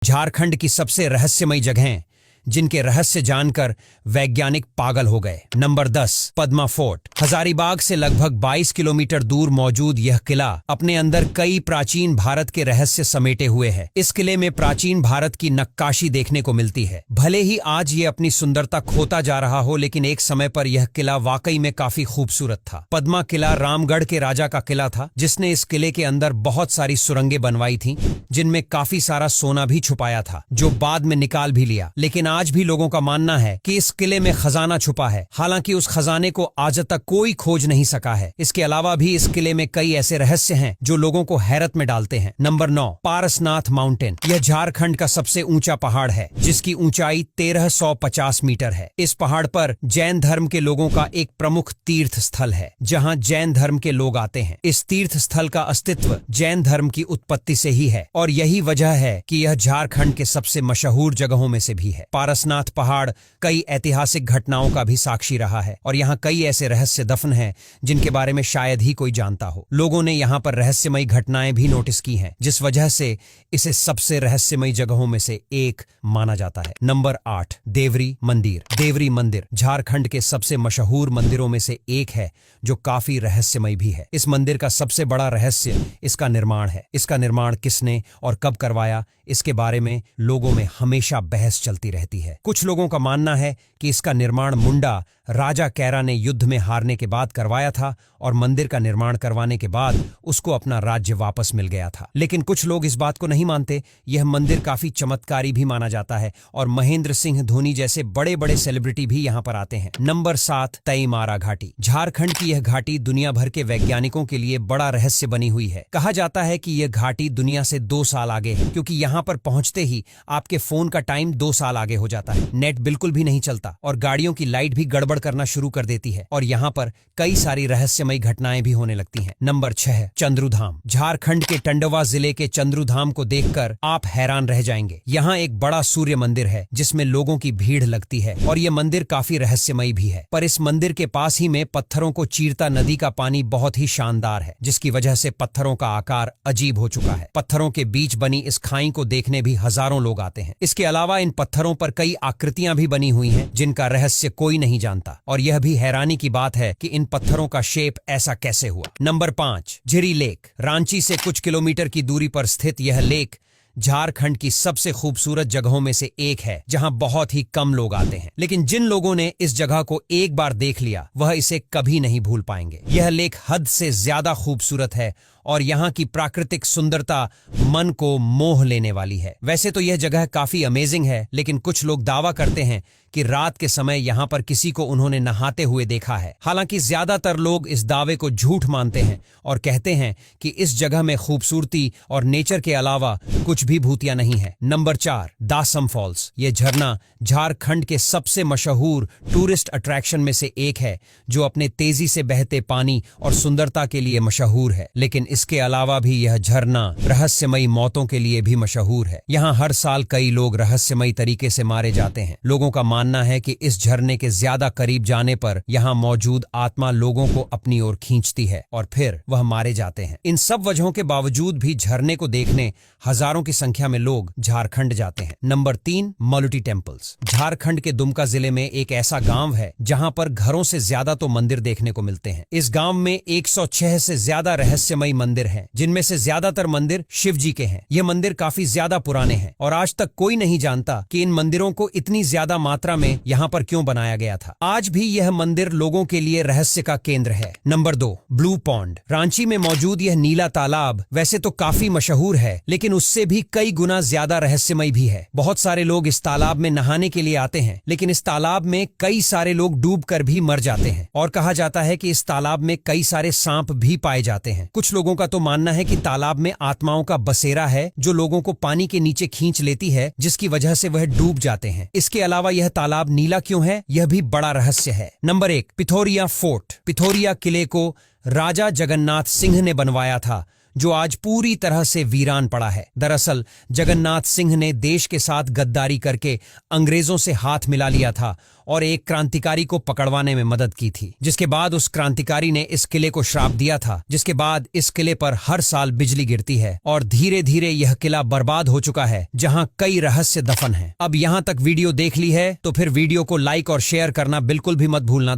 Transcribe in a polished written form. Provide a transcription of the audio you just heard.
झारखंड की सबसे रहस्यमयी जगहें जिनके रहस्य जानकर वैज्ञानिक पागल हो गए। Number 10, Padma fort. हजारीबाग से लगभग 22 किलोमीटर दूर मौजूद यह किला अपने अंदर कई प्राचीन भारत के रहस्य समेटे हुए है। इस किले में प्राचीन भारत की नक्काशी देखने को मिलती है। भले ही आज ये अपनी सुंदरता खोता जा रहा हो, लेकिन एक समय पर यह किला वाकई में काफी खूबसूरत था। पद्मा किला रामगढ़ के राजा का किला था, जिसने इस किले के अंदर बहुत सारी सुरंगें बनवाई थीं, जिनमें काफी सारा सोना भी छुपाया था, जो बाद में निकाल भी लिया। लेकिन आज भी लोगों का मानना है कि इस किले में खजाना छुपा है। हालांकि उस खजाने को आज तक कोई खोज नहीं सका है। इसके अलावा भी इस किले में कई ऐसे रहस्य हैं जो लोगों को हैरत में डालते हैं। Number 9, Parasnath mountain. यह झारखंड का सबसे ऊंचा पहाड़ है, जिसकी ऊंचाई 1350 मीटर है। इस पहाड़ पर जैन धर्म के लोगों का एक प्रमुख तीर्थ स्थल है, जहां जैन धर्म के लोग आते हैं। इस तीर्थ स्थल का अस्तित्व जैन धर्म की उत्पत्ति से ही है, और यही वजह है कि यह झारखंड के सबसे मशहूर जगहों में से भी है। पारसनाथ पहाड़ कई ऐतिहासिक घटनाओं का भी साक्षी रहा है, और यहाँ कई ऐसे रहस्य दफन हैं जिनके बारे में शायद ही कोई जानता हो। लोगों ने यहाँ पर रहस्यमयी घटनाएं भी नोटिस की हैं, जिस वजह से इसे सबसे रहस्यमयी जगहों में से एक माना जाता है। नंबर 8, देवरी मंदिर। देवरी मंदिर झारखंड के सबसे मशहूर मंदिरों में से एक है, जो काफी रहस्यमयी भी है। इस मंदिर का सबसे बड़ा रहस्य इसका निर्माण है। इसका निर्माण किसने और कब करवाया, इसके बारे में लोगों में हमेशा बहस चलती रहती है। कुछ लोगों का मानना है कि इसका निर्माण मुंडा राजा कैरा ने युद्ध में हारने के बाद करवाया था, और मंदिर का निर्माण करवाने के बाद उसको अपना राज्य वापस मिल गया था। लेकिन कुछ लोग इस बात को नहीं मानते। यह मंदिर काफी चमत्कारी भी माना जाता है, और महेंद्र सिंह धोनी जैसे बड़े बड़े सेलिब्रिटी भी यहाँ पर आते हैं। नंबर 7, तईमारा घाटी। झारखंड की यह घाटी दुनिया भर के वैज्ञानिकों के लिए बड़ा रहस्य बनी हुई है। कहा जाता है कि यह घाटी दुनिया से 2 साल आगे है, क्योंकि यहाँ पर पहुंचते ही आपके फोन का टाइम 2 साल आगे हो जाता है। नेट बिल्कुल भी नहीं चलता, और गाड़ियों की लाइट भी गड़बड़ करना शुरू कर देती है, और यहाँ पर कई सारी रहस्यमयी घटनाएं भी होने लगती हैं। नंबर 6, चंद्रुधाम। झारखंड के टंडवा जिले के चंद्रुधाम को देखकर आप हैरान रह जाएंगे। यहाँ एक बड़ा सूर्य मंदिर है, जिसमें लोगों की भीड़ लगती है, और यह मंदिर काफी रहस्यमयी भी है। पर इस मंदिर के पास ही में पत्थरों को चीरता नदी का पानी बहुत ही शानदार है, जिसकी वजह से पत्थरों का आकार अजीब हो चुका है। पत्थरों के बीच बनी इस खाई को देखने भी हजारों लोग आते हैं। इसके अलावा इन पत्थरों पर कई आकृतियां भी बनी हुई हैं, जिनका रहस्य कोई नहीं जानता, और यह भी हैरानी की बात है कि इन पत्थरों का शेप ऐसा कैसे हुआ। नंबर 5, झिरी लेक। रांची से कुछ किलोमीटर की दूरी पर स्थित यह लेक झारखंड की सबसे खूबसूरत जगहों में से एक है, जहां बहुत ही कम लोग आते हैं। लेकिन जिन लोगों ने इस जगह को एक बार देख लिया, वह इसे कभी नहीं भूल पाएंगे। यह लेक हद से ज्यादा खूबसूरत है, और यहाँ की प्राकृतिक सुंदरता मन को मोह लेने वाली है। वैसे तो यह जगह काफी अमेजिंग है, लेकिन कुछ लोग दावा करते हैं कि रात के समय यहाँ पर किसी को उन्होंने नहाते हुए देखा है। हालांकि ज्यादातर लोग इस दावे को झूठ मानते हैं और कहते हैं कि इस जगह में खूबसूरती और नेचर के अलावा कुछ भी भूतिया नहीं है। Number 4, Dassam falls. ये झरना झारखंड के सबसे मशहूर टूरिस्ट अट्रैक्शन में से एक है, जो अपने तेजी से बहते पानी और सुंदरता के लिए मशहूर है। लेकिन इसके अलावा भी यह झरना रहस्यमयी मौतों के लिए भी मशहूर है। यहाँ हर साल कई लोग रहस्यमयी तरीके से मारे जाते हैं। लोगों का मानना है कि इस झरने के ज्यादा करीब जाने पर यहाँ मौजूद आत्मा लोगों को अपनी ओर खींचती है, और फिर वह मारे जाते हैं। इन सब वजहों के बावजूद भी झरने को देखने हजारों की संख्या में लोग झारखंड जाते हैं। Number 3, मलुटी temples. झारखंड के दुमका जिले में एक ऐसा गांव है जहां पर घरों से ज्यादा तो मंदिर देखने को मिलते हैं। इस गांव में 106 से ज्यादा रहस्यमयी मंदिर हैं, जिनमें से ज्यादातर मंदिर शिव जी के हैं। ये मंदिर काफी ज्यादा पुराने हैं, और आज तक कोई नहीं जानता कि इन मंदिरों को इतनी ज्यादा मात्रा में यहाँ पर क्यों बनाया गया था। आज भी यह मंदिर लोगों के लिए रहस्य का केंद्र है। Number 2, blue pond. रांची में मौजूद यह नीला तालाब वैसे तो काफी मशहूर है, लेकिन उससे भी कई गुना ज्यादा रहस्यमयी भी है। बहुत सारे लोग इस तालाब में नहाने के लिए आते हैं, लेकिन इस तालाब में कई सारे लोग डूबकर भी मर जाते हैं, और कहा जाता है कि इस तालाब में कई सारे सांप भी पाए जाते हैं। कुछ लोगों का तो मानना है कि तालाब में आत्माओं का बसेरा है, जो लोगों को पानी के नीचे खींच लेती है, जिसकी वजह से वह डूब जाते हैं। इसके अलावा यह तालाब नीला क्यों है, यह भी बड़ा रहस्य है। Number 1, पिथौरिया fort. पिथौरिया किले को राजा जगन्नाथ सिंह ने बनवाया था, जो आज पूरी तरह से वीरान पड़ा है। दरअसल जगन्नाथ सिंह ने देश के साथ गद्दारी करके अंग्रेजों से हाथ मिला लिया था और एक क्रांतिकारी को पकड़वाने में मदद की थी, जिसके बाद उस क्रांतिकारी ने इस किले को श्राप दिया था, जिसके बाद इस किले पर हर साल बिजली गिरती है और धीरे धीरे यह किला बर्बाद हो चुका है, जहां कई रहस्य दफन हैं। अब यहां तक वीडियो देख ली है तो फिर वीडियो को लाइक और शेयर करना बिल्कुल भी मत भूलना।